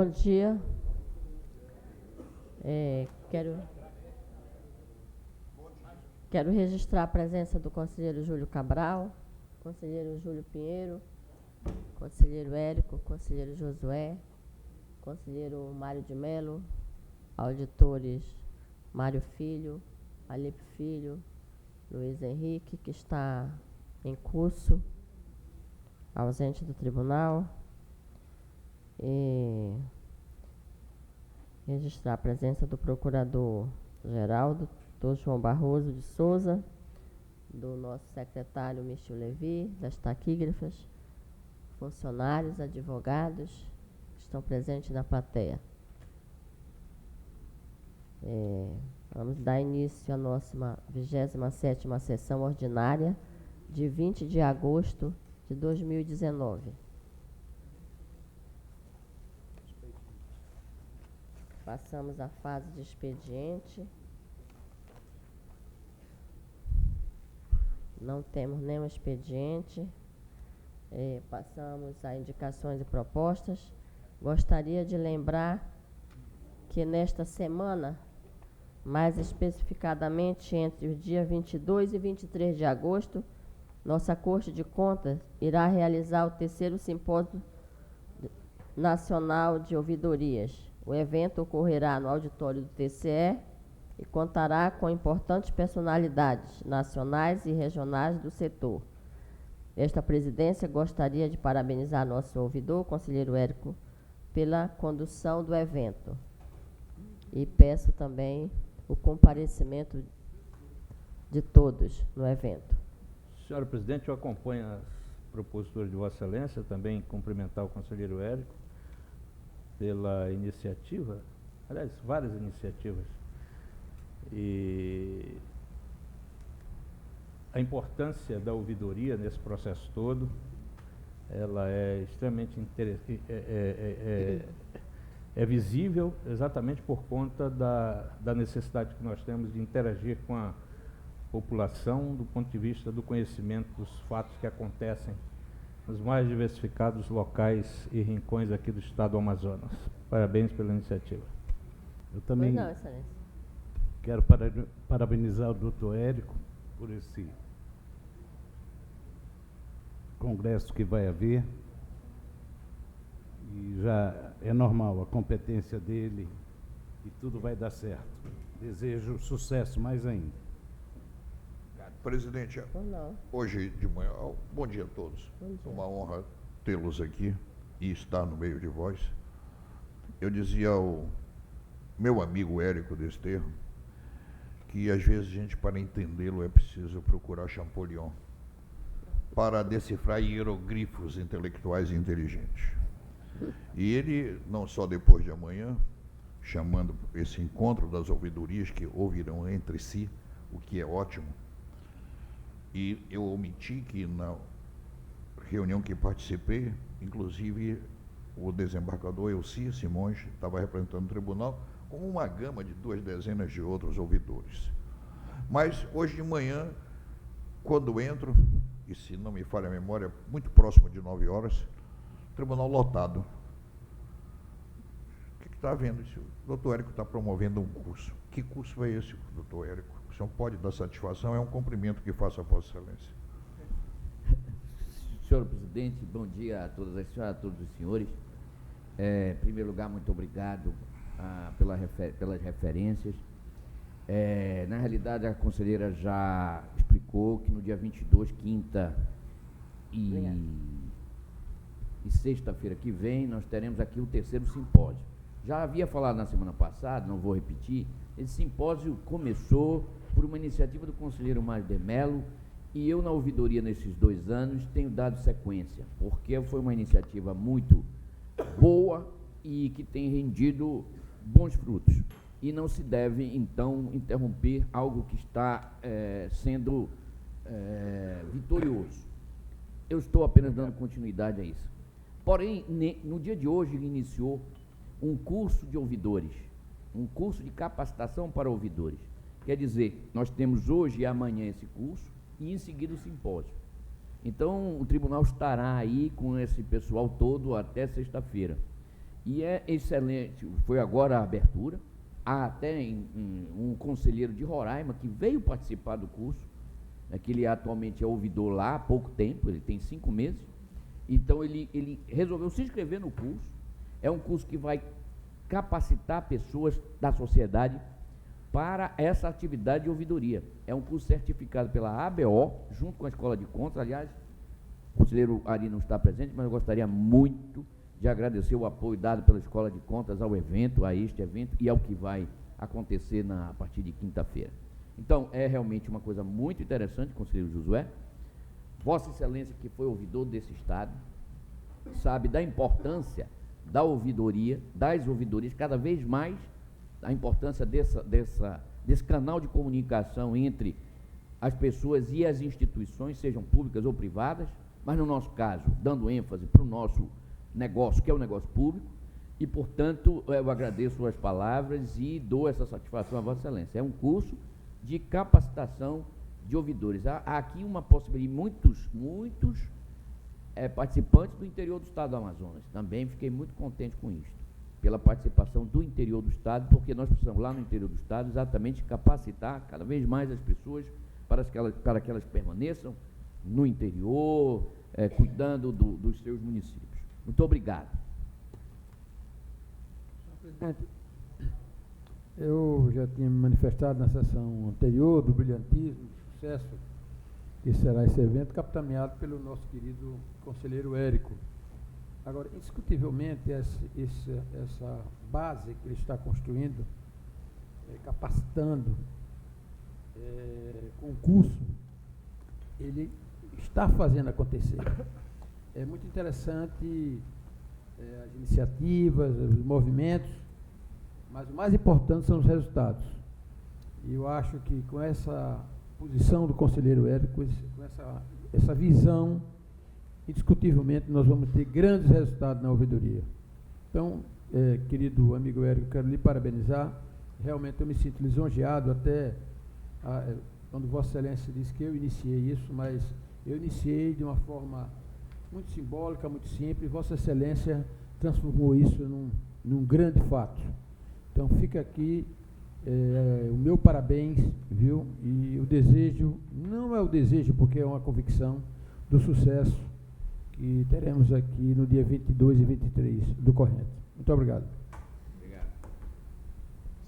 Bom dia. Quero registrar a presença do conselheiro Júlio Cabral, conselheiro Júlio Pinheiro, conselheiro Érico, conselheiro Josué, conselheiro Mário de Melo, auditores Mário Filho, Alipe Filho, Luiz Henrique, que está em curso, ausente do tribunal, e registrar a presença do procurador-geral, Dr. João Barroso de Souza, do nosso secretário Michel Levi, das taquígrafas, funcionários, advogados que estão presentes na plateia. Vamos dar início à nossa 27ª sessão ordinária de 20 de agosto de 2019. Passamos à fase de expediente. Não temos nenhum expediente. Passamos a indicações e propostas. Gostaria de lembrar que nesta semana, mais especificadamente entre os dias 22 e 23 de agosto, nossa Corte de Contas irá realizar o 3º Simpósio Nacional de Ouvidorias. O evento ocorrerá no auditório do TCE e contará com importantes personalidades nacionais e regionais do setor. Esta presidência gostaria de parabenizar nosso ouvidor, o conselheiro Érico, pela condução do evento. E peço também o comparecimento de todos no evento. Senhora presidente, eu acompanho as proposituras de Vossa Excelência, também cumprimentar o conselheiro Érico pela iniciativa, aliás, várias iniciativas, e a importância da ouvidoria nesse processo todo, ela é extremamente interessante, é visível exatamente por conta da necessidade que nós temos de interagir com a população do ponto de vista do conhecimento dos fatos que acontecem nos mais diversificados locais e rincões aqui do estado do Amazonas. Parabéns pela iniciativa. Eu também Pois não, Excelência. quero parabenizar o doutor Érico por esse congresso que vai haver. E já é normal a competência dele e tudo vai dar certo. Desejo sucesso mais ainda. Presidente, hoje de manhã, bom dia a todos. É uma honra tê-los aqui e estar no meio de vós. Eu dizia ao meu amigo Érico Desterro que às vezes a gente, para entendê-lo, é preciso procurar Champollion para decifrar hieroglifos intelectuais e inteligentes. E ele, não só depois de amanhã, chamando esse encontro das ouvidorias que ouvirão entre si, o que é ótimo, e eu omiti que na reunião que participei, inclusive o desembargador Elci Simões estava representando o tribunal, com uma gama de 2 dezenas de outros ouvidores. Mas hoje de manhã, quando entro, e se não me falha a memória, muito próximo de 9 horas, tribunal lotado. O que está havendo? O doutor Érico está promovendo um curso. Que curso é esse, doutor Érico? O senhor pode dar satisfação? É um cumprimento que faço a Vossa Excelência. Senhor presidente, bom dia a todas as senhoras, a todos os senhores. Em primeiro lugar, muito obrigado pelas referências. Na realidade, a conselheira já explicou que no dia 22, quinta e sexta-feira que vem, nós teremos aqui o 3º simpósio. Já havia falado na semana passada, não vou repetir, esse simpósio começou por uma iniciativa do conselheiro Mário de Melo, e eu, na ouvidoria nesses 2 anos, tenho dado sequência, porque foi uma iniciativa muito boa e que tem rendido bons frutos. E não se deve, então, interromper algo que está sendo vitorioso. Eu estou apenas dando continuidade a isso. Porém, no dia de hoje, iniciou um curso de ouvidores, um curso de capacitação para ouvidores. Quer dizer, nós temos hoje e amanhã esse curso e em seguida o simpósio. Então, o tribunal estará aí com esse pessoal todo até sexta-feira. E é excelente, foi agora a abertura, há até um conselheiro de Roraima que veio participar do curso, que ele atualmente é ouvidor lá há pouco tempo, ele tem 5 meses, então ele resolveu se inscrever no curso. É um curso que vai capacitar pessoas da sociedade para essa atividade de ouvidoria. É um curso certificado pela ABO, junto com a Escola de Contas. Aliás, o conselheiro Ari não está presente, mas eu gostaria muito de agradecer o apoio dado pela Escola de Contas ao evento, a este evento e ao que vai acontecer a partir de quinta-feira. Então, é realmente uma coisa muito interessante, conselheiro Josué. Vossa Excelência, que foi ouvidor desse Estado, sabe da importância da ouvidoria, das ouvidorias, cada vez mais a importância desse canal de comunicação entre as pessoas e as instituições, sejam públicas ou privadas, mas no nosso caso, dando ênfase para o nosso negócio, que é o negócio público, e, portanto, eu agradeço as palavras e dou essa satisfação a Vossa Excelência. É um curso de capacitação de ouvidores. Há aqui uma possibilidade, muitos participantes do interior do estado do Amazonas. Também fiquei muito contente com isso, pela participação do interior do estado, porque nós precisamos lá no interior do estado exatamente capacitar cada vez mais as pessoas para que elas permaneçam no interior, cuidando dos seus municípios. Muito obrigado. Presidente, eu já tinha me manifestado na sessão anterior do brilhantismo, do sucesso que será esse evento, capitaneado pelo nosso querido conselheiro Érico. Agora, indiscutivelmente, essa base que ele está construindo, capacitando, com o curso, ele está fazendo acontecer. É muito interessante as iniciativas, os movimentos, mas o mais importante são os resultados. E eu acho que com essa posição do conselheiro Érico, com essa visão, indiscutivelmente nós vamos ter grandes resultados na ouvidoria. Então, querido amigo Érico, quero lhe parabenizar. Realmente eu me sinto lisonjeado, até quando Vossa Excelência disse que eu iniciei isso, mas eu iniciei de uma forma muito simbólica, muito simples. Vossa Excelência transformou isso num grande fato. Então fica aqui o meu parabéns, viu? E o desejo, não é o desejo porque é uma convicção, do sucesso que teremos aqui no dia 22 e 23 do corrente. Muito obrigado. Obrigado.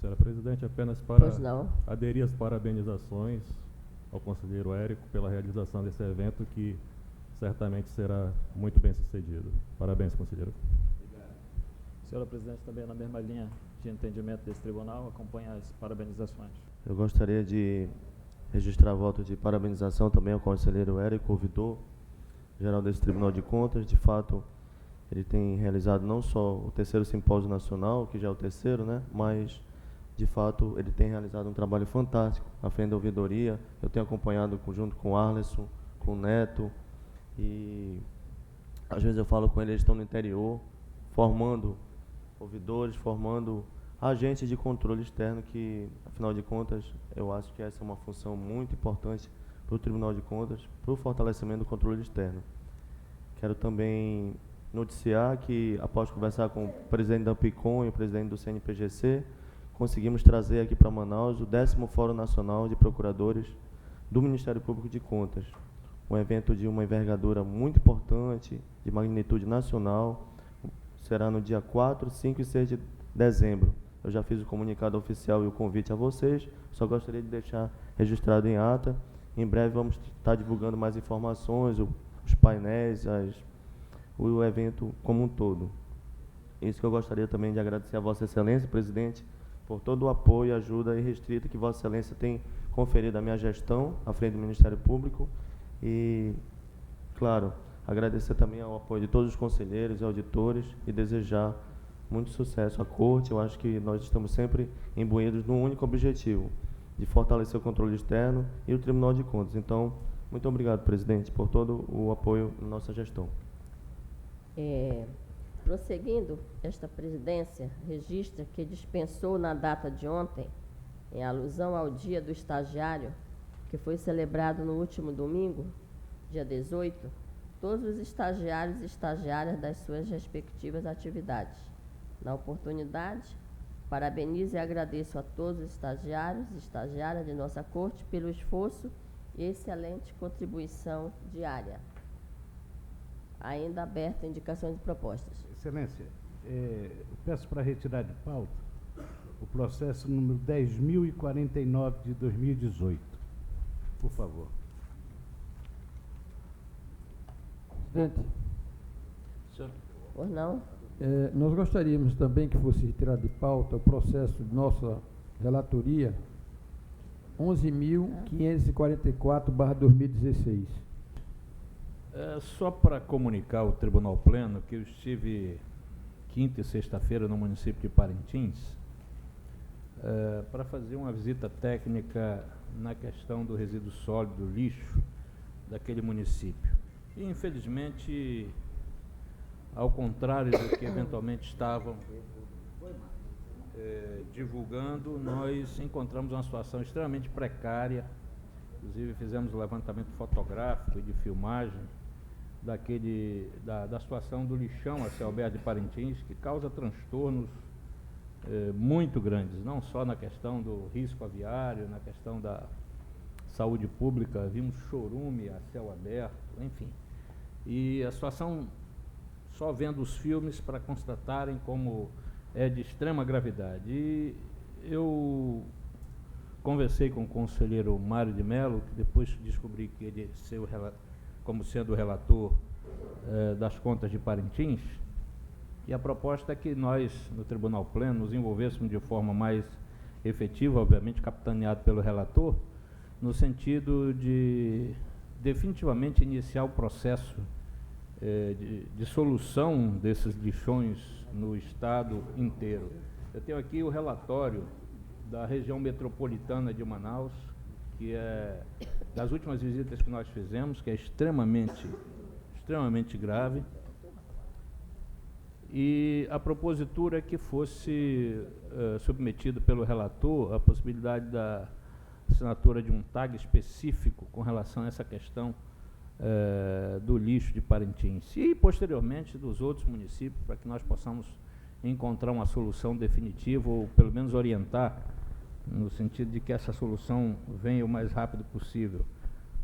Senhora Presidente, apenas para Pois não. aderir às parabenizações ao conselheiro Érico pela realização desse evento, que certamente será muito bem sucedido. Parabéns, conselheiro. Obrigado. Senhora Presidente, também na mesma linha de entendimento desse tribunal, acompanha as parabenizações. Eu gostaria de registrar voto de parabenização também ao conselheiro Érico, ouvidor geral desse Tribunal de Contas. De fato, ele tem realizado não só o 3º Simpósio Nacional, que já é o 3º, né, mas, de fato, ele tem realizado um trabalho fantástico à frente da ouvidoria. Eu tenho acompanhado junto com o Arleson, com o Neto, e às vezes eu falo com ele, eles estão no interior, formando ouvidores, formando agentes de controle externo, que, afinal de contas, eu acho que essa é uma função muito importante para o Tribunal de Contas, para o fortalecimento do controle externo. Quero também noticiar que, após conversar com o presidente da Ampicom e o presidente do CNPGC, conseguimos trazer aqui para Manaus o 10º Fórum Nacional de Procuradores do Ministério Público de Contas. Um evento de uma envergadura muito importante, de magnitude nacional. Será no dia 4, 5 e 6 de dezembro. Eu já fiz o comunicado oficial e o convite a vocês, só gostaria de deixar registrado em ata. Em breve vamos estar divulgando mais informações, os painéis, o evento como um todo. Isso que eu gostaria também de agradecer a Vossa Excelência, presidente, por todo o apoio e ajuda irrestrita que Vossa Excelência tem conferido à minha gestão, à frente do Ministério Público. E, claro, agradecer também ao apoio de todos os conselheiros e auditores e desejar muito sucesso à Corte. Eu acho que nós estamos sempre imbuídos num único objetivo, de fortalecer o controle externo e o Tribunal de Contas. Então, muito obrigado, presidente, por todo o apoio na nossa gestão. Prosseguindo, esta presidência registra que dispensou na data de ontem, em alusão ao Dia do Estagiário, que foi celebrado no último domingo, dia 18, todos os estagiários e estagiárias das suas respectivas atividades. Na oportunidade, parabenizo e agradeço a todos os estagiários e estagiárias de nossa Corte pelo esforço e excelente contribuição diária. Ainda aberta a indicações e propostas. Excelência, eu peço para retirar de pauta o processo número 10.049 de 2018. Por favor. Presidente, Por não? nós gostaríamos também que fosse retirado de pauta o processo de nossa relatoria 11.544/2016. Só para comunicar ao Tribunal Pleno que eu estive quinta e sexta-feira no município de Parintins para fazer uma visita técnica na questão do resíduo sólido, do lixo daquele município. E, infelizmente, ao contrário do que eventualmente estavam divulgando, nós encontramos uma situação extremamente precária. Inclusive, fizemos um levantamento fotográfico e de filmagem da situação do lixão a céu aberto de Parintins, que causa transtornos muito grandes, não só na questão do risco aviário, na questão da saúde pública, vimos chorume a céu aberto, enfim. E a situação, só vendo os filmes para constatarem como é de extrema gravidade. E eu conversei com o conselheiro Mário de Mello, que depois descobri que ele como sendo o relator das contas de Parintins, e a proposta é que nós, no Tribunal Pleno, nos envolvêssemos de forma mais efetiva, obviamente capitaneado pelo relator, no sentido de definitivamente iniciar o processo de solução desses lixões no estado inteiro. Eu tenho aqui o relatório da região metropolitana de Manaus, que é das últimas visitas que nós fizemos, que é extremamente grave. E a propositura é que fosse submetido pelo relator a possibilidade da assinatura de um tag específico com relação a essa questão do lixo de Parintins e, posteriormente, dos outros municípios, para que nós possamos encontrar uma solução definitiva ou, pelo menos, orientar no sentido de que essa solução venha o mais rápido possível.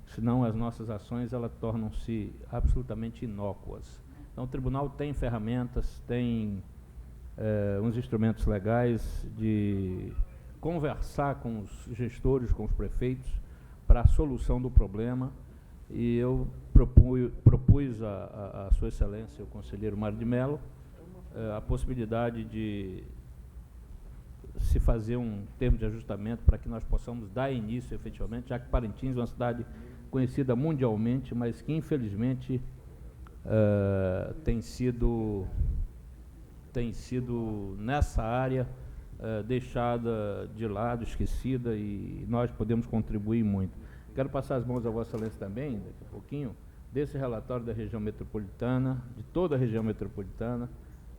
Senão, as nossas ações elas tornam-se absolutamente inócuas. Então, o tribunal tem ferramentas, tem uns instrumentos legais de conversar com os gestores, com os prefeitos, para a solução do problema. E eu propus a Sua Excelência, o conselheiro Mário de Mello, a possibilidade de se fazer um termo de ajustamento para que nós possamos dar início, efetivamente, já que Parintins é uma cidade conhecida mundialmente, mas que, infelizmente, tem sido nessa área deixada de lado, esquecida, e nós podemos contribuir muito. Quero passar as mãos a Vossa Excelência também, daqui a pouquinho, desse relatório da região metropolitana, de toda a região metropolitana.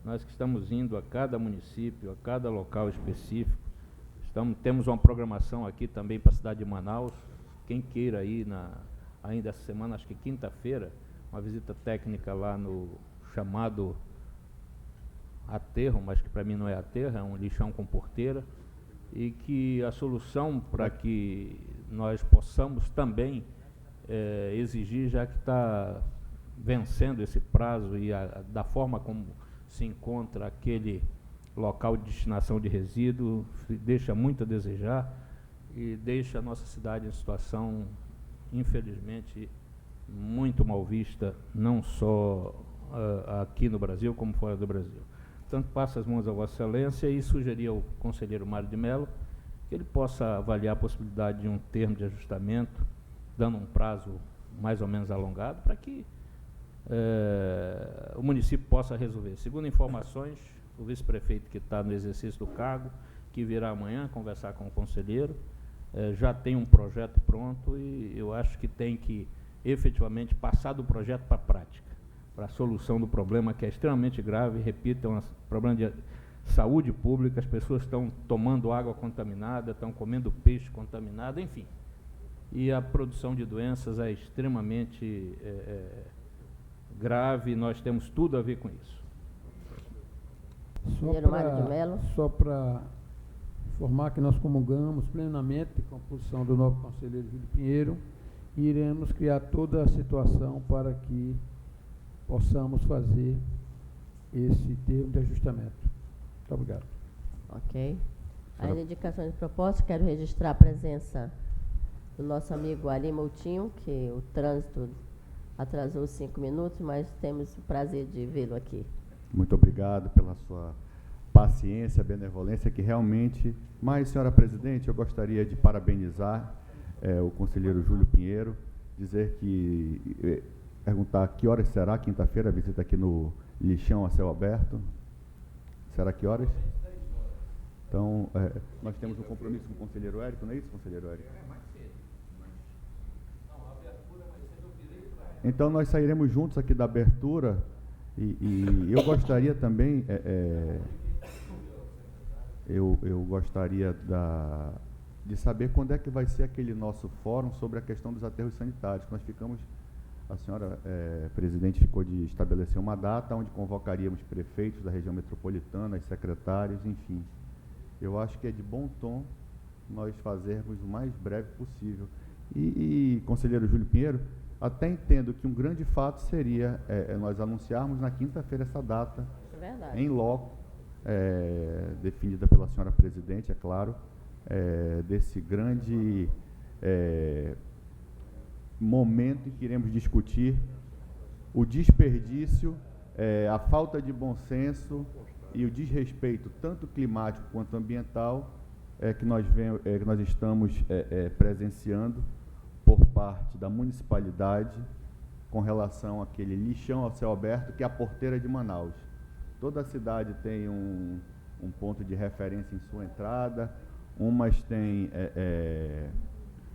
Nós que estamos indo a cada município, a cada local específico. Temos uma programação aqui também para a cidade de Manaus. Quem queira ir ainda essa semana, acho que quinta-feira, uma visita técnica lá no chamado aterro, mas que para mim não é aterro, é um lixão com porteira, e que a solução para que nós possamos também exigir, já que está vencendo esse prazo e da forma como se encontra aquele local de destinação de resíduo, deixa muito a desejar e deixa a nossa cidade em situação, infelizmente, muito mal vista, não só aqui no Brasil, como fora do Brasil. Portanto, passo as mãos a Vossa Excelência e sugerir ao conselheiro Mário de Mello que ele possa avaliar a possibilidade de um termo de ajustamento, dando um prazo mais ou menos alongado, para que o município possa resolver. Segundo informações, o vice-prefeito que está no exercício do cargo, que virá amanhã conversar com o conselheiro, já tem um projeto pronto e eu acho que tem que efetivamente passar do projeto para a prática, para a solução do problema, que é extremamente grave. Repito, é um problema de saúde pública, as pessoas estão tomando água contaminada, estão comendo peixe contaminado, enfim. E a produção de doenças é extremamente grave, nós temos tudo a ver com isso. Conselheiro Mário de Mello. Só para informar que nós comungamos plenamente com a posição do novo conselheiro Júlio Pinheiro e iremos criar toda a situação para que possamos fazer esse termo de ajustamento. Muito obrigado. Ok. As indicações de proposta, quero registrar a presença do nosso amigo Ari Moutinho, que o trânsito atrasou 5 minutos, mas temos o prazer de vê-lo aqui. Muito obrigado pela sua paciência, benevolência, que realmente... Mas, senhora presidente, eu gostaria de parabenizar o conselheiro Júlio Pinheiro, dizer que... perguntar que horas será quinta-feira a visita aqui no Lixão a Céu Aberto. Será que horas? Então, nós temos um compromisso com o conselheiro Érico, não é isso, conselheiro Érico? Então, nós sairemos juntos aqui da abertura e eu gostaria também, eu gostaria de saber quando é que vai ser aquele nosso fórum sobre a questão dos aterros sanitários. Nós ficamos, a senhora presidente ficou de estabelecer uma data onde convocaríamos prefeitos da região metropolitana, os secretários, enfim. Eu acho que é de bom tom nós fazermos o mais breve possível. E conselheiro Júlio Pinheiro, até entendo que um grande fato seria nós anunciarmos na quinta-feira essa data, em loco, definida pela senhora presidente, é claro, desse grande momento em que iremos discutir o desperdício, a falta de bom senso e o desrespeito tanto climático quanto ambiental que nós estamos presenciando por parte da municipalidade com relação àquele lixão ao céu aberto que é a porteira de Manaus. Toda a cidade tem um ponto de referência em sua entrada, umas têm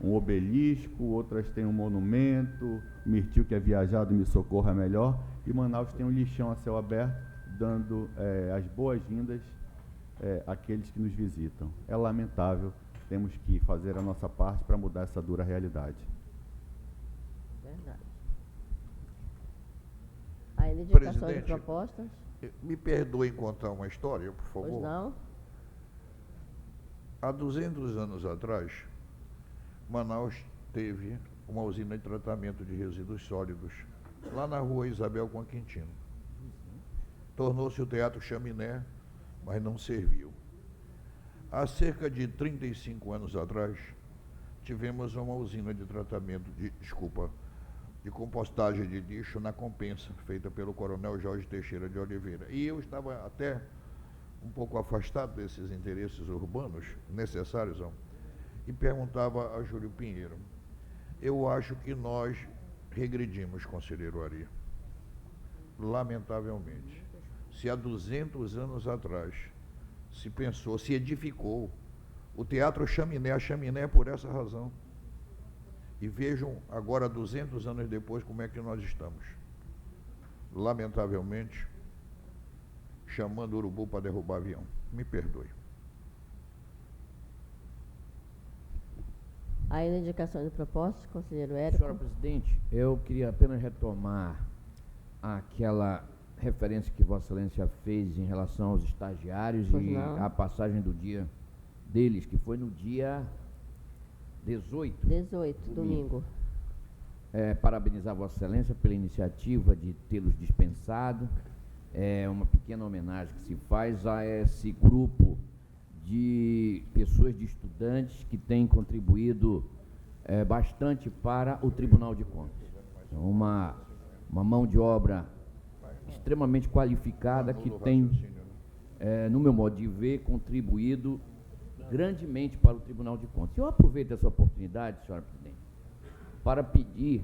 um obelisco, outras têm um monumento, Mirtil, que é viajado, me socorra melhor, e Manaus tem um lixão a céu aberto, dando as boas-vindas àqueles que nos visitam. É lamentável, temos que fazer a nossa parte para mudar essa dura realidade. Verdade. Ainda indicações de propostas? Me perdoe contar uma história, por favor. Pois não. Há 200 anos atrás, Manaus teve uma usina de tratamento de resíduos sólidos, lá na rua Isabel com Quintino. Tornou-se o Teatro Chaminé, mas não serviu. Há cerca de 35 anos atrás, tivemos uma usina de tratamento de compostagem de lixo na Compensa, feita pelo coronel Jorge Teixeira de Oliveira. E eu estava até um pouco afastado desses interesses urbanos necessários, e perguntava a Júlio Pinheiro, eu acho que nós regredimos, conselheiro Ari, lamentavelmente. Se há 200 anos atrás se pensou, se edificou o Teatro Chaminé, a Chaminé é por essa razão. E vejam agora, 200 anos depois, como é que nós estamos. Lamentavelmente, chamando o urubu para derrubar avião. Me perdoe. Ainda indicação de propostas, conselheiro Érico. Senhora presidente, eu queria apenas retomar aquela referência que Vossa Excelência fez em relação aos estagiários e a passagem do dia deles, que foi no dia 18. 18, domingo. Parabenizar Vossa Excelência pela iniciativa de tê-los dispensado. É uma pequena homenagem que se faz a esse grupo de pessoas, de estudantes que têm contribuído bastante para o Tribunal de Contas. Uma mão de obra extremamente qualificada que tem, no meu modo de ver, contribuído grandemente para o Tribunal de Contas. Eu aproveito essa oportunidade, senhora presidente, para pedir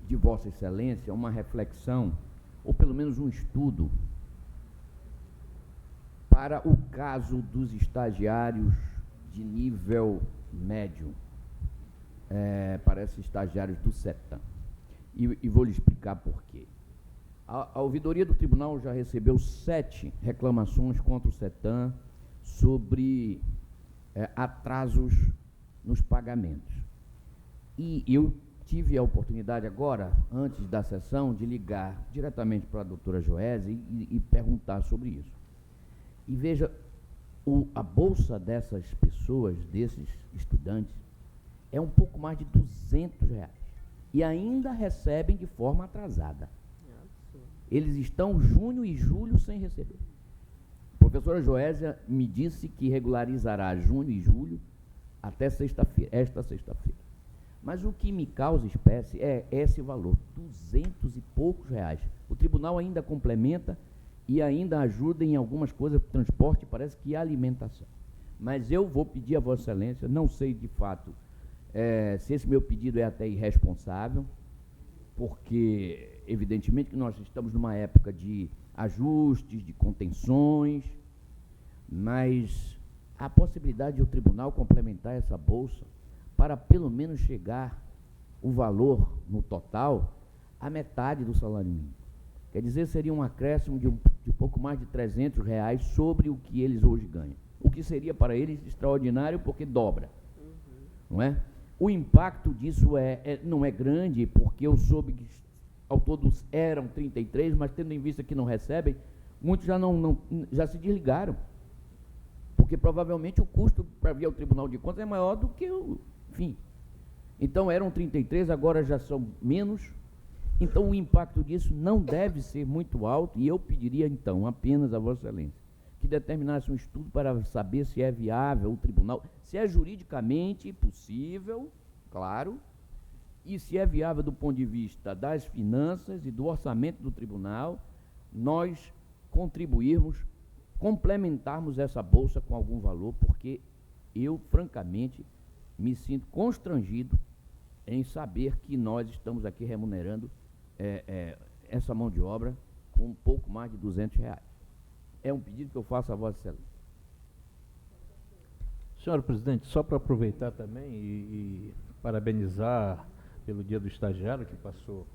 de Vossa Excelência uma reflexão, ou pelo menos um estudo, para o caso dos estagiários de nível médio, parece estagiários do CETAM. E vou lhe explicar por quê. A ouvidoria do tribunal já recebeu 7 reclamações contra o CETAM sobre atrasos nos pagamentos. E eu tive a oportunidade agora, antes da sessão, de ligar diretamente para a doutora Joésia e perguntar sobre isso. E veja, a bolsa dessas pessoas, desses estudantes, é um pouco mais de R$ 200. E ainda recebem de forma atrasada. Eles estão junho e julho sem receber. A professora Joésia me disse que regularizará junho e julho até sexta-feira, esta sexta-feira. Mas o que me causa espécie é esse valor, R$ 200 e poucos. O tribunal ainda complementa e ainda ajuda em algumas coisas, transporte, parece que alimentação. Mas eu vou pedir a Vossa Excelência, não sei de fato se esse meu pedido é até irresponsável, porque evidentemente que nós estamos numa época de ajustes, de contenções, mas a possibilidade de o tribunal complementar essa bolsa para pelo menos chegar o valor no total à metade do salário mínimo. Quer dizer, seria um acréscimo de pouco mais de R$ 300 sobre o que eles hoje ganham. O que seria para eles extraordinário porque dobra, não é? O impacto disso não é grande, porque eu soube que ao todo eram 33, mas tendo em vista que não recebem, muitos já se desligaram, porque provavelmente o custo para vir ao Tribunal de Contas é maior do que enfim. Então eram 33, agora já são menos. Então o impacto disso não deve ser muito alto, e eu pediria então apenas a Vossa Excelência que determinasse um estudo para saber se é viável o tribunal, se é juridicamente possível, claro, e se é viável do ponto de vista das finanças e do orçamento do tribunal, nós contribuirmos, complementarmos essa bolsa com algum valor, porque eu, francamente, me sinto constrangido em saber que nós estamos aqui remunerando essa mão de obra com um pouco mais de R$ 200. É um pedido que eu faço a Vossa Excelência. Senhor presidente, só para aproveitar também e parabenizar pelo Dia do Estagiário, que passou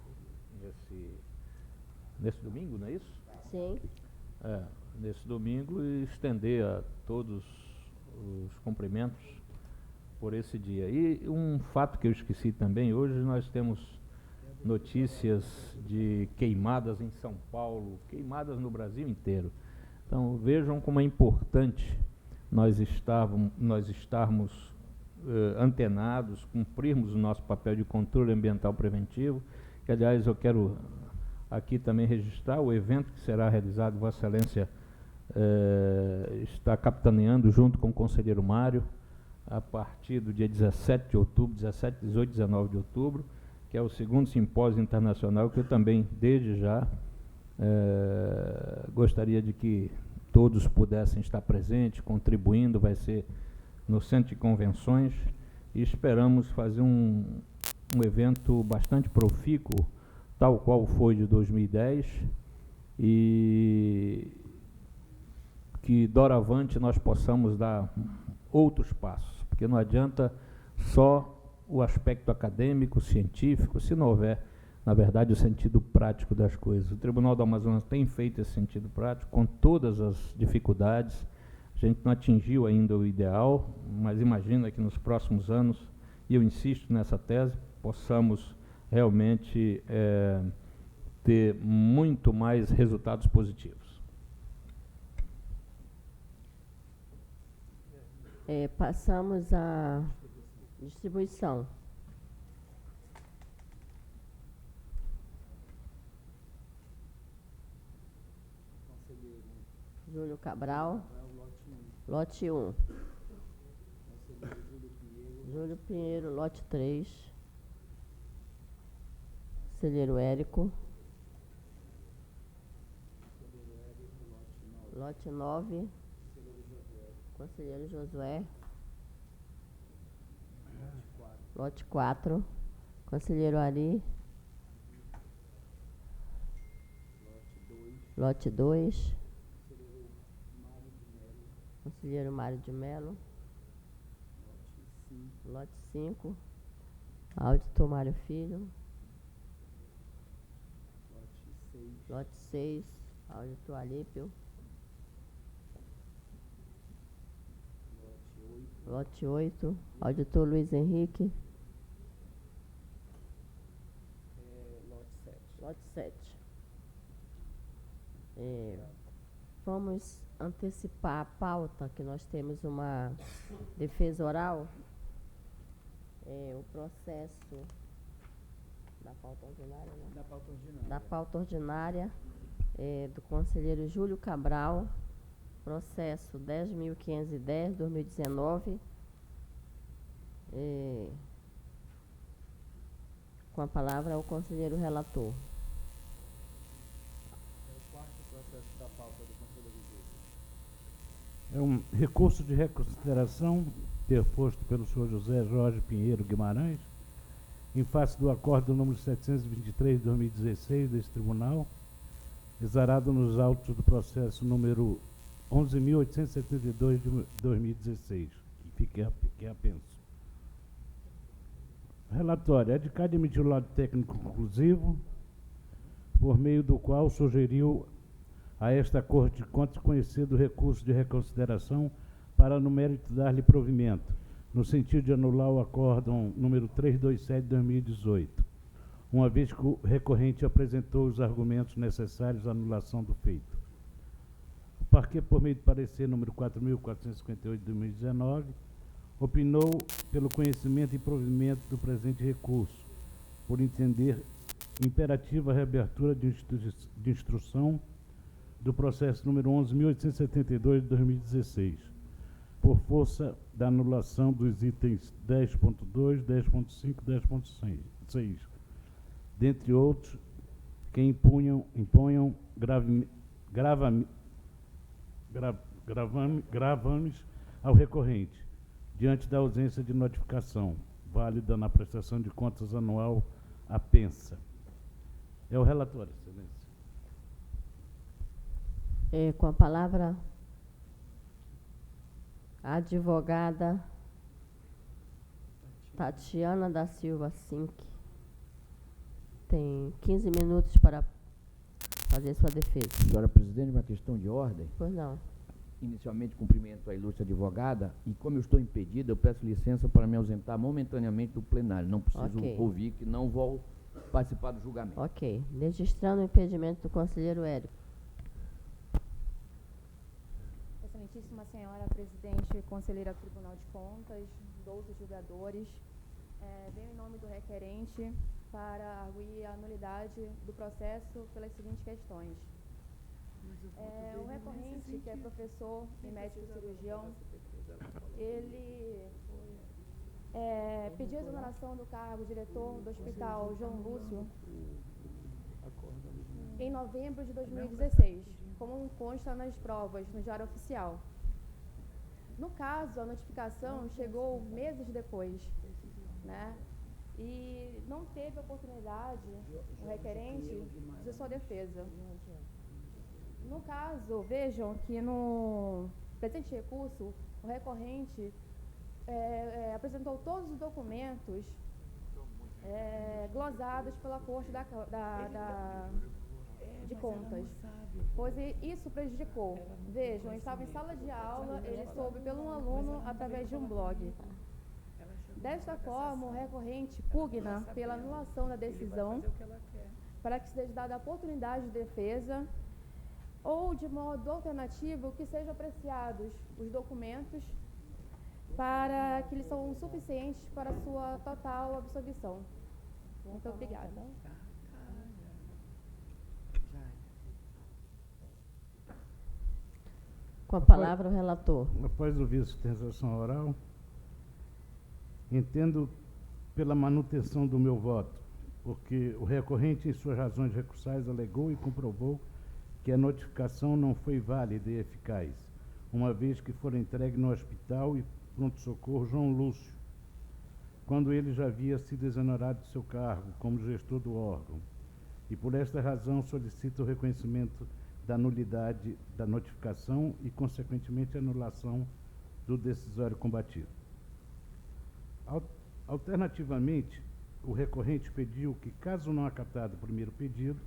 nesse domingo, não é isso? Sim. Nesse domingo, e estender a todos os cumprimentos por esse dia. E um fato que eu esqueci também, hoje nós temos notícias de queimadas em São Paulo, queimadas no Brasil inteiro. Então vejam como é importante nós estarmos antenados, cumprirmos o nosso papel de controle ambiental preventivo, que aliás eu quero aqui também registrar o evento que será realizado, Vossa Excelência está capitaneando junto com o conselheiro Mário, a partir do dia 17 de outubro, 17, 18, 19 de outubro, que é o segundo simpósio internacional, que eu também, desde já, gostaria de que todos pudessem estar presentes, contribuindo. Vai ser no Centro de Convenções, e esperamos fazer um evento bastante profícuo, tal qual foi de 2010, e que doravante nós possamos dar outros passos, porque não adianta só o aspecto acadêmico, científico, se não houver, na verdade, o sentido prático das coisas. O Tribunal do Amazonas tem feito esse sentido prático, com todas as dificuldades. A gente não atingiu ainda o ideal, mas imagina que nos próximos anos, e eu insisto nessa tese, possamos realmente ter muito mais resultados positivos. Passamos à distribuição. Júlio Cabral, lote 1. Júlio Pinheiro, lote 3. Conselheiro Érico. Lote 9. Conselheiro Josué. Lote 4. Conselheiro Ari. Lote 2. Conselheiro Mário de Mello. Lote 5. Auditor Mário Filho. Lote 6. Auditor Alípio. Lote 8. Auditor Luiz Henrique. Lote 7. Vamos antecipar a pauta, que nós temos uma defesa oral, o processo da pauta ordinária, né? Da pauta ordinária do conselheiro Júlio Cabral, processo 10.510/2019, com a palavra o conselheiro relator. É um recurso de reconsideração interposto pelo senhor José Jorge Pinheiro Guimarães, em face do acordo número 723 de 2016 desse tribunal, exarado nos autos do processo número 11.872 de 2016, que é apenso. Relatório. A ADCAD emitiu o laudo técnico conclusivo, por meio do qual sugeriu a esta Corte de Contas conhecer do recurso de reconsideração para, no mérito, dar-lhe provimento, no sentido de anular o acórdão número 327 de 2018, uma vez que o recorrente apresentou os argumentos necessários à anulação do feito. O parquet, por meio do parecer número 4.458 de 2019, opinou pelo conhecimento e provimento do presente recurso, por entender imperativa a reabertura de instrução do processo número 11.872 de 2016, por força da anulação dos itens 10.2, 10.5 e 10.6, dentre outros, que imponham gravames ao recorrente, diante da ausência de notificação válida na prestação de contas anual apensa. É o relatório, excelência. Com a palavra, a advogada Tatiana da Silva Sink. Tem 15 minutos para fazer sua defesa. Senhora presidente, uma questão de ordem. Pois não. Inicialmente, cumprimento a ilustre advogada e, como eu estou impedido, eu peço licença para me ausentar momentaneamente do plenário. Não preciso ouvir, que não vou participar do julgamento. Ok. Registrando o impedimento do conselheiro Érico. Excelentíssima senhora presidente, conselheira do Tribunal de Contas, 12 julgadores, venho em nome do requerente para arguir a nulidade do processo pelas seguintes questões. O recorrente, que é professor e médico cirurgião, ele pediu a exoneração do cargo diretor do Hospital João Lúcio em novembro de 2016, como consta nas provas no Diário Oficial. No caso, a notificação chegou meses depois, né? E não teve oportunidade, o requerente, de sua defesa. No caso, vejam que no presente recurso, o recorrente apresentou todos os documentos glosados pela Corte de Contas, pois isso prejudicou. Vejam, ele estava em sala de aula, ele soube pelo um aluno através de um blog. Desta forma, o recorrente pugna pela anulação da decisão para que seja dada a oportunidade de defesa ou, de modo alternativo, que sejam apreciados os documentos para que eles são suficientes para a sua total absolvição. Muito obrigada. Com a palavra, o relator. Após ouvir a sustentação oral, entendo pela manutenção do meu voto, porque o recorrente, em suas razões recursais, alegou e comprovou que a notificação não foi válida e eficaz, uma vez que fora entregue no Hospital e Pronto-Socorro João Lúcio, quando ele já havia sido exonerado de seu cargo como gestor do órgão, e por esta razão solicito o reconhecimento da nulidade da notificação e, consequentemente, a anulação do decisório combatido. Alternativamente, o recorrente pediu que, caso não acatado o primeiro pedido,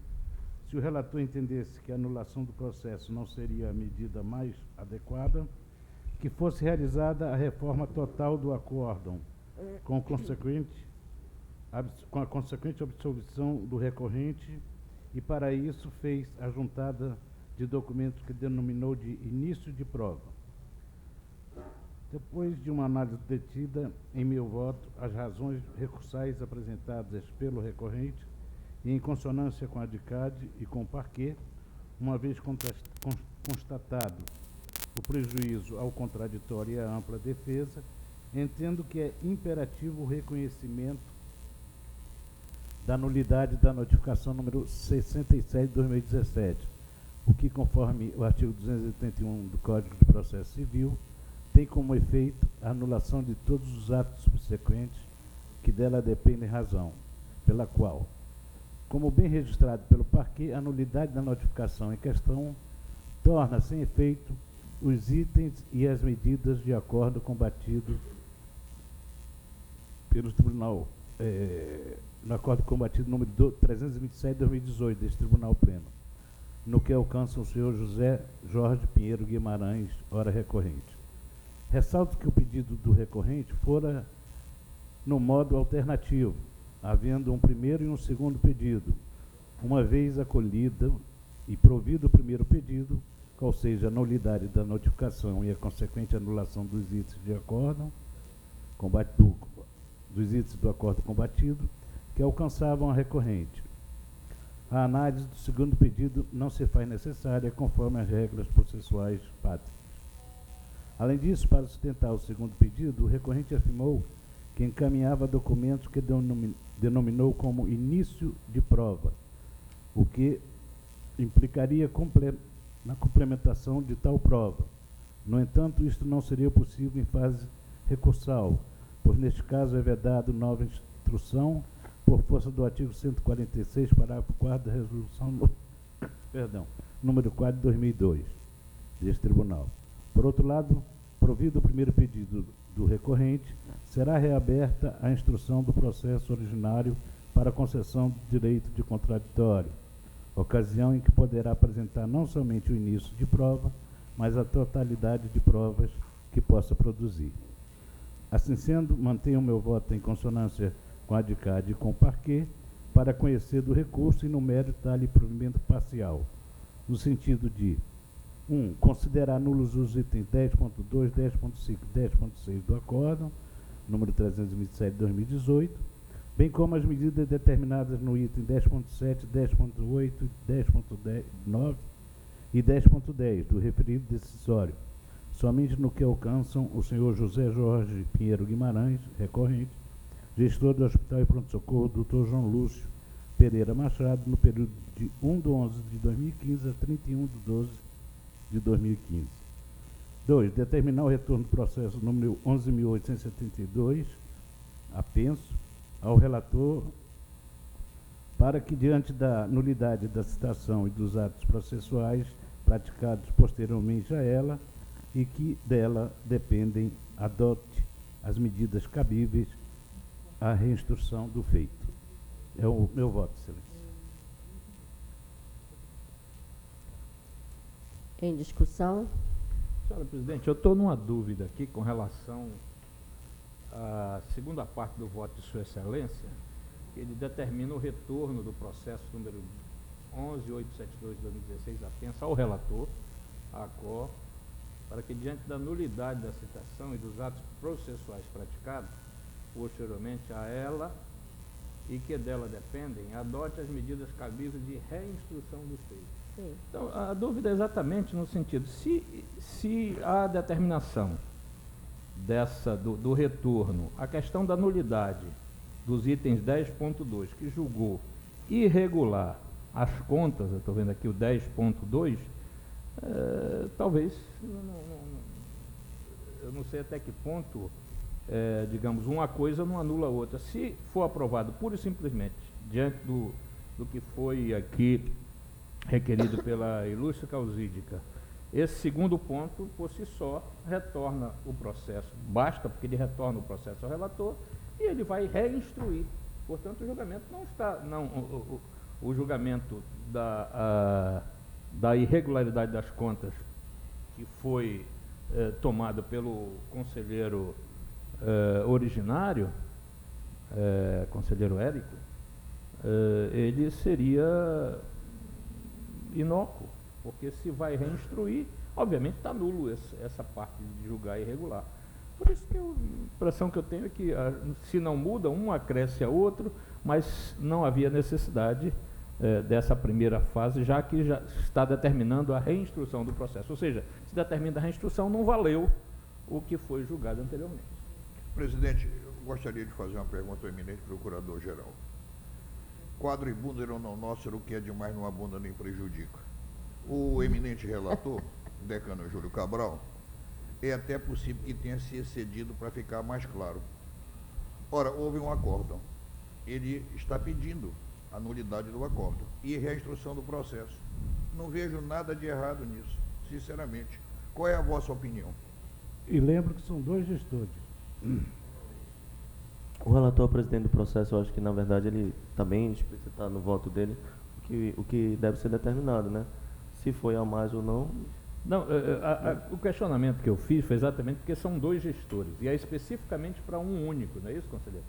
se o relator entendesse que a anulação do processo não seria a medida mais adequada, que fosse realizada a reforma total do acórdão, com a consequente absolvição do recorrente, e para isso fez a juntada de documentos que denominou de início de prova. Depois de uma análise detida, em meu voto, as razões recursais apresentadas pelo recorrente e em consonância com a DICAD e com o parquet, uma vez constatado o prejuízo ao contraditório e à ampla defesa, entendo que é imperativo o reconhecimento da nulidade da notificação número 67 de 2017, o que, conforme o artigo 281 do Código de Processo Civil, tem como efeito a anulação de todos os atos subsequentes que dela dependem razão, pela qual, como bem registrado pelo parquet, a nulidade da notificação em questão torna sem efeito os itens e as medidas de acordo combatido pelo Tribunal, no acordo combatido número 327 de 2018, deste Tribunal Pleno, no que alcança o senhor José Jorge Pinheiro Guimarães, ora recorrente. Ressalto que o pedido do recorrente fora no modo alternativo, havendo um primeiro e um segundo pedido, uma vez acolhida e provido o primeiro pedido, qual seja a nulidade da notificação e a consequente anulação dos itens de acordo dos itens do acordo combatido, que alcançavam a recorrente. A análise do segundo pedido não se faz necessária conforme as regras processuais pátrias. Além disso, para sustentar o segundo pedido, o recorrente afirmou que encaminhava documentos que denominou como início de prova, o que implicaria na complementação de tal prova. No entanto, isto não seria possível em fase recursal, pois neste caso é vedado nova instrução por força do artigo 146, parágrafo 4 da resolução número 4 de 2002, deste tribunal. Por outro lado, provido o primeiro pedido do recorrente, será reaberta a instrução do processo originário para concessão do direito de contraditório, ocasião em que poderá apresentar não somente o início de prova, mas a totalidade de provas que possa produzir. Assim sendo, mantenho o meu voto em consonância com a DICAD e com o parquet para conhecer do recurso e no mérito dar-lhe provimento parcial, no sentido de 1. Considerar nulos os itens 10.2, 10.5 e 10.6 do Acórdão, número 327 de 2018, bem como as medidas determinadas no item 10.7, 10.8, 10.9 e 10.10 do referido decisório, somente no que alcançam o senhor José Jorge Pinheiro Guimarães, recorrente, gestor do Hospital e Pronto-Socorro, Dr. João Lúcio Pereira Machado, no período de 1/11 de 2015 a 31/12 de 2015. 2. Determinar o retorno do processo número 11.872, apenso, ao relator, para que, diante da nulidade da citação e dos atos processuais praticados posteriormente a ela e que dela dependem, adote as medidas cabíveis à reinstrução do feito. É o meu voto, excelência. Em discussão. Senhora presidente, eu estou numa dúvida aqui com relação à segunda parte do voto de Sua Excelência, que ele determina o retorno do processo número 11.872 de 2016, apensa ao relator, à ACOR, para que, diante da nulidade da citação e dos atos processuais praticados posteriormente a ela e que dela dependem, adote as medidas cabíveis de reinstrução do feito. Sim. Então, a dúvida é exatamente no sentido, se a determinação do retorno, a questão da nulidade dos itens 10.2, que julgou irregular as contas, eu estou vendo aqui o 10.2, talvez, eu não sei até que ponto, digamos, uma coisa não anula a outra. Se for aprovado pura e simplesmente, diante do que foi aqui requerido pela ilustre causídica, esse segundo ponto, por si só, retorna o processo. Basta porque ele retorna o processo ao relator e ele vai reinstruir. Portanto, o julgamento não está... o julgamento da irregularidade das contas que foi tomado pelo conselheiro originário, conselheiro Érico, ele seria inócuo, porque se vai reinstruir, obviamente está nulo essa parte de julgar irregular. Por isso que a impressão que eu tenho é que, se não muda, um acresce a outro, mas não havia necessidade dessa primeira fase, já que já está determinando a reinstrução do processo. Ou seja, se determina a reinstrução, não valeu o que foi julgado anteriormente. Presidente, eu gostaria de fazer uma pergunta ao eminente procurador-geral. Quadro e bunda não nosso, o que é demais não abunda nem prejudica. O eminente relator, decano Júlio Cabral, é até possível que tenha se excedido para ficar mais claro. Ora, houve um acórdão. Ele está pedindo a nulidade do acórdão e reinstrução do processo. Não vejo nada de errado nisso, sinceramente. Qual é a vossa opinião? E lembro que são 2 gestores. O relator presidente do processo, eu acho que, na verdade, ele também explicitar no voto dele o que deve ser determinado, né? Se foi a mais ou não. Não, o questionamento que eu fiz foi exatamente porque são 2 gestores, e é especificamente para um único, não é isso, conselheiro?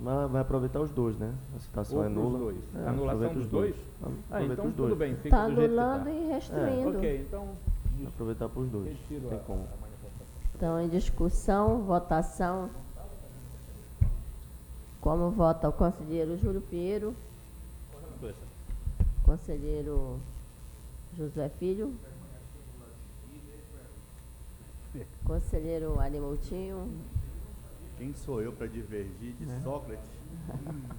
Mas vai aproveitar os 2, né? A citação é nula. Dois. Anulação dos 2? Aproveita Então os 2. tudo bem, fica Está do jeito que anulando tá. e restituindo. Ok, então Aproveitar para os 2. retiro Tem como. a manifestação. Então, em discussão, votação. Como vota o conselheiro Júlio Pinheiro, conselheiro Josué Filho, conselheiro Ari Moutinho, Quem sou eu para divergir de Sócrates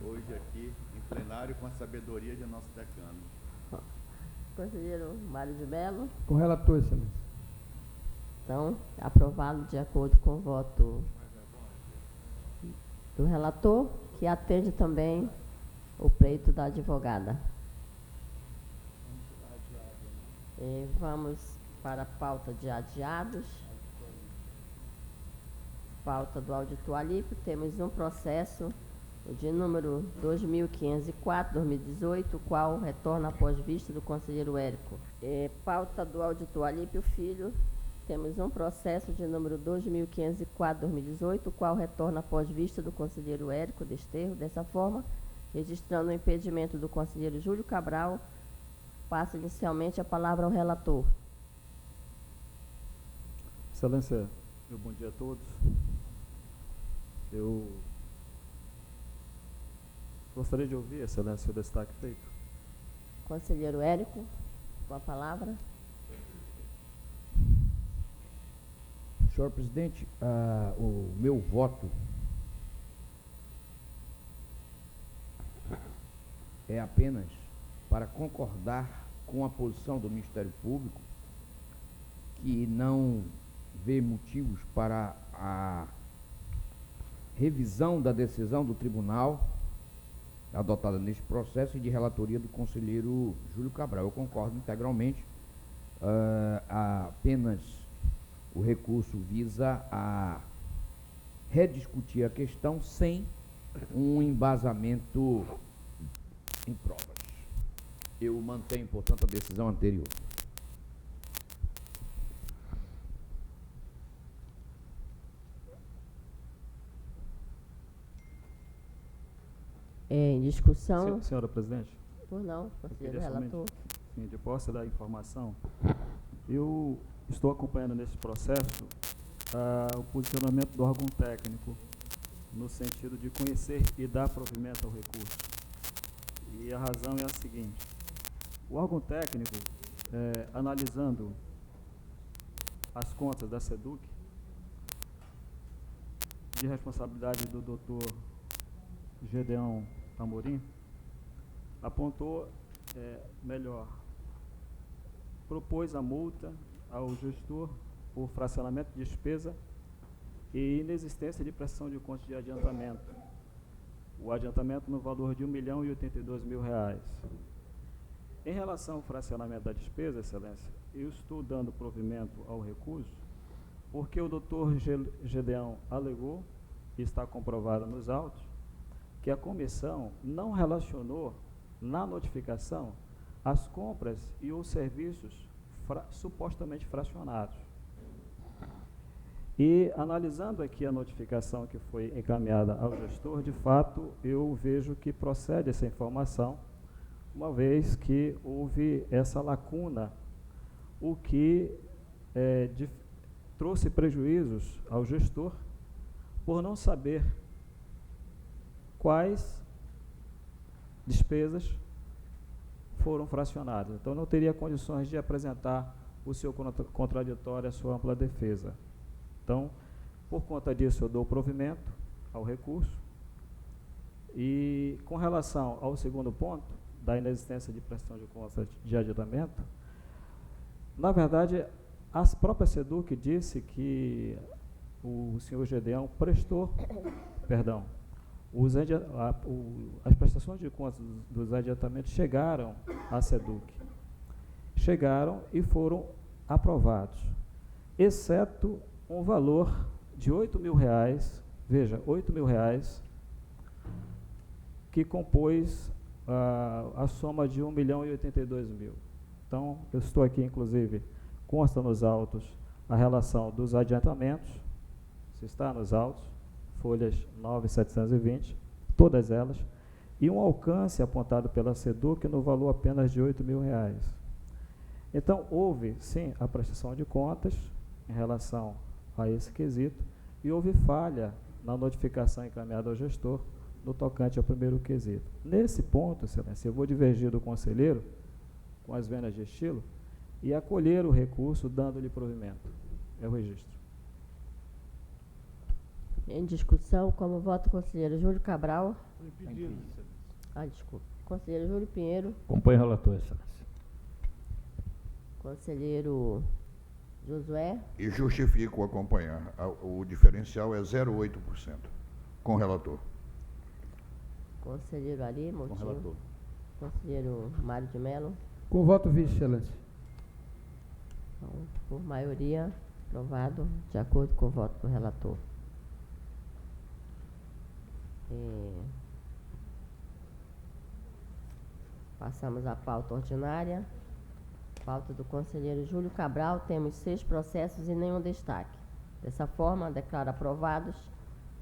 hoje aqui em plenário com a sabedoria de nosso decano? conselheiro Mário de Mello. Com o relator, excelência. Então, aprovado de acordo com o voto do relator, que atende também o pleito da advogada. E vamos para a pauta de adiados. Pauta do auditor Alípio, temos um processo de número 2504/2018, o qual retorna após vista do conselheiro Érico. Pauta do auditor Alípio Filho, temos um processo de número 2504/2018, o qual retorna após vista do conselheiro Érico Desterro. Dessa forma, registrando o impedimento do conselheiro Júlio Cabral, passa inicialmente a palavra ao relator. Excelência, meu bom dia a todos. Eu gostaria de ouvir, Excelência, o destaque feito. Conselheiro Érico, com a palavra. Senhor presidente, o meu voto é apenas para concordar com a posição do Ministério Público, que não vê motivos para a revisão da decisão do tribunal adotada neste processo e de relatoria do conselheiro Júlio Cabral. Eu concordo integralmente, apenas o recurso visa a rediscutir a questão sem um embasamento em provas. Eu mantenho, portanto, a decisão anterior. Em discussão. Senhora presidente. Por não, conselheiro relator. Sim, de posse da informação, eu estou acompanhando nesse processo o posicionamento do órgão técnico no sentido de conhecer e dar provimento ao recurso. E a razão é a seguinte: o órgão técnico, analisando as contas da SEDUC, de responsabilidade do Dr. Gedeão Amorim, apontou, propôs a multa ao gestor por fracionamento de despesa e inexistência de prestação de contas de adiantamento. O adiantamento no valor de R$1.082.000. Em relação ao fracionamento da despesa, Excelência, eu estou dando provimento ao recurso porque o doutor Gedeão alegou, e está comprovado nos autos, que a comissão não relacionou na notificação as compras e os serviços supostamente fracionados. E analisando aqui a notificação que foi encaminhada ao gestor, de fato, eu vejo que procede essa informação, uma vez que houve essa lacuna o que trouxe prejuízos ao gestor por não saber quais despesas foram fracionadas. Então, não teria condições de apresentar o seu contraditório, a sua ampla defesa. Então, por conta disso, eu dou provimento ao recurso. E, com relação ao segundo ponto, da inexistência de prestação de contas de adiantamento, na verdade, a própria SEDUC disse que o senhor Gedeão prestou, perdão, as prestações de contas dos adiantamentos chegaram à SEDUC. Chegaram e foram aprovados, exceto um valor de R$8.000, veja, R$8.000, que compôs a soma de R$1.082.000. Então, eu estou aqui, inclusive, consta nos autos a relação dos adiantamentos, se está nos autos, folhas 9.720, todas elas, e um alcance apontado pela SEDUC no valor apenas de R$8.000. Então, houve, sim, a prestação de contas em relação a esse quesito, e houve falha na notificação encaminhada ao gestor no tocante ao primeiro quesito. Nesse ponto, excelência, eu vou divergir do conselheiro, com as venas de estilo, e acolher o recurso, dando-lhe provimento. É o registro. Em discussão, como voto o conselheiro Júlio Cabral. Desculpa. Conselheiro Júlio Pinheiro. Acompanhe o relator, excelência. Conselheiro Josué. E justifico acompanhar. O diferencial é 0,8%. Com o relator. Conselheiro Ari, motivo. Com relator. Conselheiro Mário de Mello. Com voto, vice, excelência. Então, por maioria, aprovado, de acordo com o voto do relator. Passamos à pauta ordinária. Pauta do conselheiro Júlio Cabral, temos 6 processos e nenhum destaque. Dessa forma, declaro aprovados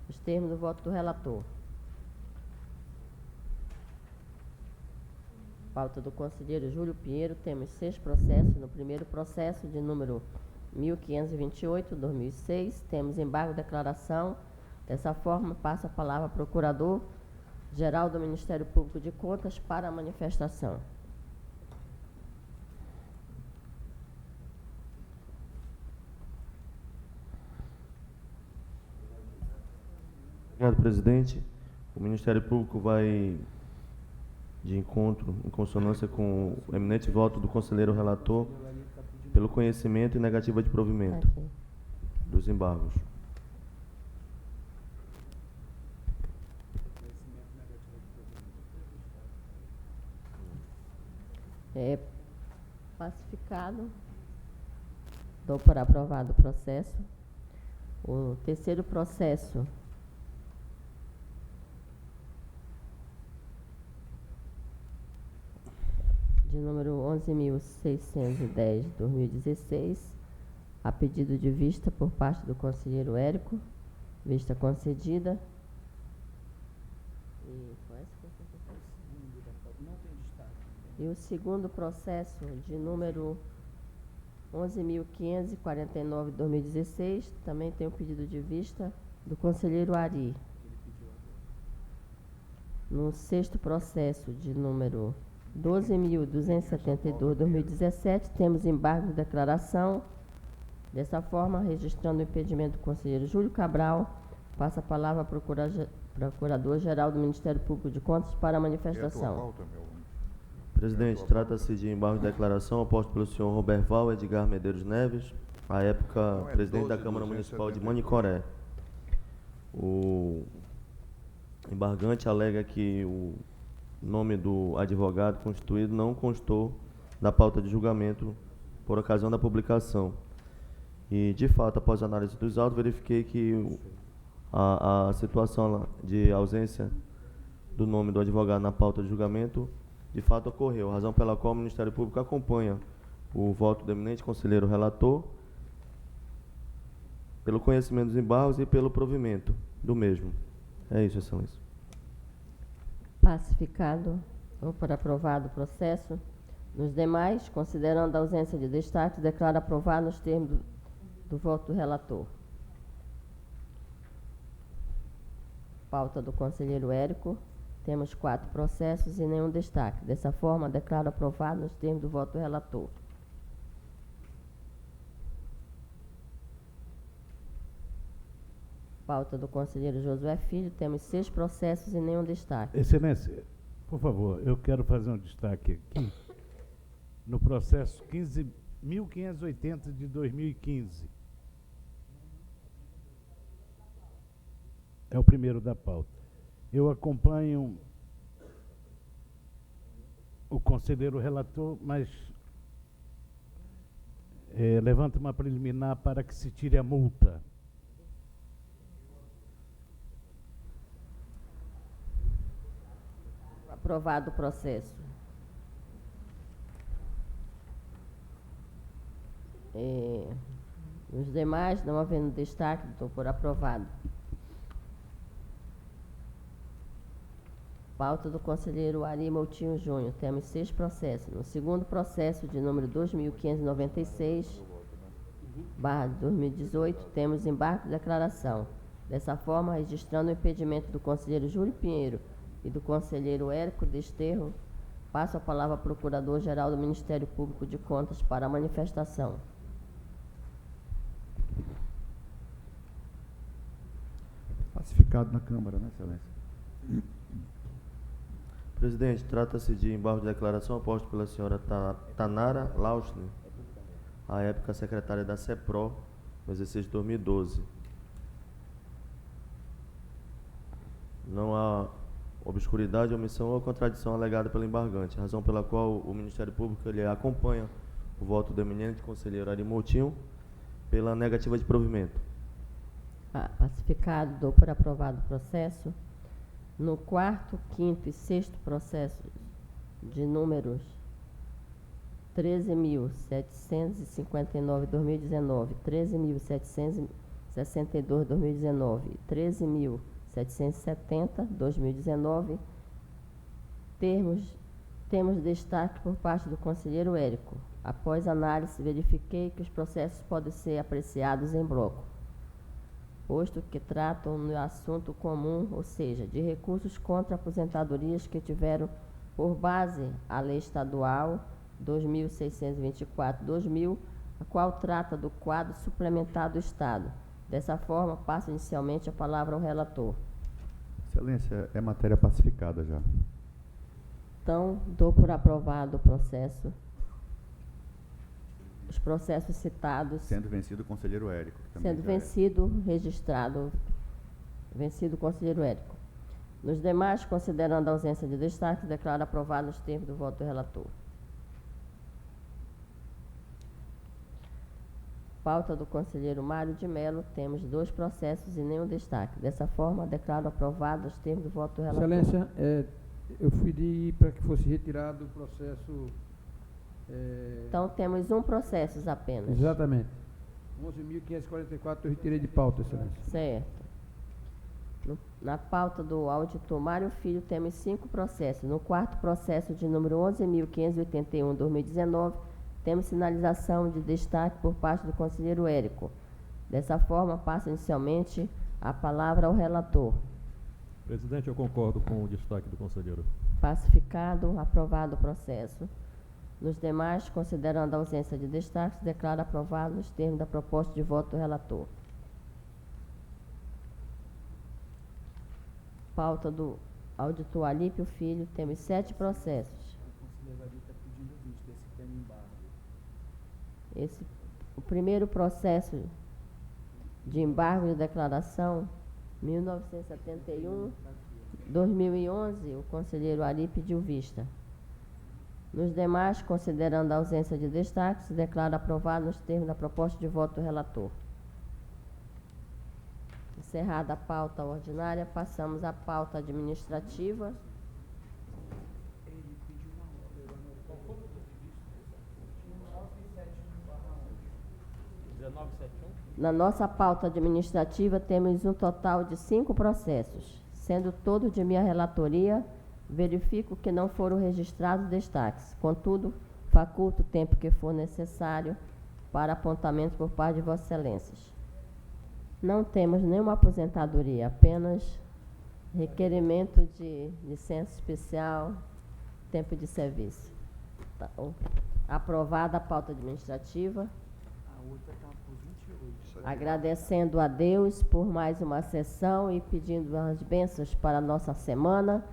os termos do voto do relator. Pauta do conselheiro Júlio Pinheiro, temos 6 processos. No primeiro processo, de número 1528/2006, temos embargo de declaração. Dessa forma, passo a palavra ao Procurador-Geral do Ministério Público de Contas para a manifestação. Obrigado, presidente. O Ministério Público vai de encontro, em consonância com o eminente voto do conselheiro relator, pelo conhecimento e negativa de provimento dos embargos. Pacificado. Dou por aprovado o processo. O terceiro processo. De número 11.610/2016, a pedido de vista por parte do conselheiro Érico, vista concedida. E o segundo processo, de número 11.549/2016, também tem o pedido de vista do conselheiro Ari. No sexto processo, de número 12.272/2017, temos embargo de declaração. Dessa forma, registrando o impedimento do conselheiro Júlio Cabral, passa a palavra ao Procurador-Geral do Ministério Público de Contas para a manifestação. Presidente, trata-se de embargo de declaração oposto pelo senhor Roberval Edgar Medeiros Neves, à época presidente da Câmara Municipal de Manicoré. O embargante alega que o nome do advogado constituído não constou na pauta de julgamento por ocasião da publicação. E, de fato, após a análise dos autos, verifiquei que a situação de ausência do nome do advogado na pauta de julgamento, de fato, ocorreu, razão pela qual o Ministério Público acompanha o voto do eminente conselheiro relator, pelo conhecimento dos embargos e pelo provimento do mesmo. É isso, excelência. Pacificado. Dou por aprovado o processo. Nos demais, considerando a ausência de destaque, declaro aprovado nos termos do voto do relator. Pauta do conselheiro Érico. Temos 4 processos e nenhum destaque. Dessa forma, declaro aprovado nos termos do voto do relator. Pauta do conselheiro Josué Filho. Temos 6 processos e nenhum destaque. Excelência, por favor, eu quero fazer um destaque aqui no processo 15.580 de 2015. É o primeiro da pauta. Eu acompanho o conselheiro relator, mas levanto uma preliminar para que se tire a multa. Aprovado o processo. Os demais, não havendo destaque, dou por aprovado. Pauta do conselheiro Ari Moutinho Júnior. Temos 6 processos. No segundo processo, de número 2596/2018, temos embargo de declaração. Dessa forma, registrando o impedimento do conselheiro Júlio Pinheiro e do conselheiro Érico Desterro, passo a palavra ao Procurador-Geral do Ministério Público de Contas para a manifestação. Pacificado na Câmara, né, Excelência? Presidente, trata-se de embargo de declaração oposto pela senhora Tanara Lauschner, à época secretária da CEPRO, no exercício de 2012. Não há obscuridade, omissão ou contradição alegada pelo embargante, razão pela qual o Ministério Público ele acompanha o voto do eminente conselheiro Ari Moutinho pela negativa de provimento. Pacificado, dou por aprovado o processo. No 4º, 5º e 6º processo de números 13.759/2019, 13.762/2019 e 13.770/2019, temos destaque por parte do conselheiro Érico. Após análise, verifiquei que os processos podem ser apreciados em bloco, posto que tratam no assunto comum, ou seja, de recursos contra aposentadorias que tiveram por base a Lei Estadual 2624/2000, a qual trata do quadro suplementar do Estado. Dessa forma, passo inicialmente a palavra ao relator. Excelência, é matéria pacificada já. Então, dou por aprovado o processo. Os processos citados. Sendo vencido o conselheiro Érico. Sendo vencido, registrado, vencido o conselheiro Érico. Nos demais, considerando a ausência de destaque, declaro aprovado nos termos do voto do relator. Pauta do conselheiro Mário de Mello, temos 2 processos e nenhum destaque. Dessa forma, declaro aprovado os termos do voto do relator. Excelência, eu pedi para que fosse retirado o processo... Então, temos um processo apenas. Exatamente. 11.544 eu retirei de pauta, Excelência. Certo. Na pauta do auditor Mário Filho, temos 5 processos. No 4º processo de número 11.581/2019, temos sinalização de destaque por parte do conselheiro Érico. Dessa forma, passo inicialmente a palavra ao relator. Presidente, eu concordo com o destaque do conselheiro. Pacificado, aprovado o processo. Nos demais, considerando a ausência de destaques, declaro aprovado nos termos da proposta de voto do relator. Pauta do auditor Alípio Filho, temos 7 processos. O conselheiro Ari está pedindo vista desse tema embargo. O primeiro processo de embargo de declaração, 1971/2011, o conselheiro Ari pediu vista. Nos demais, considerando a ausência de destaques, declaro aprovado nos termos da proposta de voto do relator. Encerrada a pauta ordinária, passamos à pauta administrativa. Ele pediu uma ordem. Qual foi o ponto de vista? 1971? Na nossa pauta administrativa, temos um total de 5 processos, sendo todo de minha relatoria. Verifico que não foram registrados destaques. Contudo, faculto o tempo que for necessário para apontamento por parte de Vossas Excelências. Não temos nenhuma aposentadoria, apenas requerimento de licença especial, tempo de serviço. Tá, aprovada a pauta administrativa. A outra está por 28. Agradecendo a Deus por mais uma sessão e pedindo as bênçãos para a nossa semana.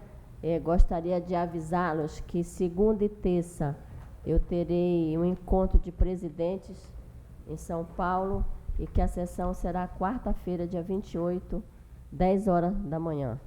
Gostaria de avisá-los que segunda e terça eu terei um encontro de presidentes em São Paulo e que a sessão será quarta-feira, dia 28, 10 horas da manhã.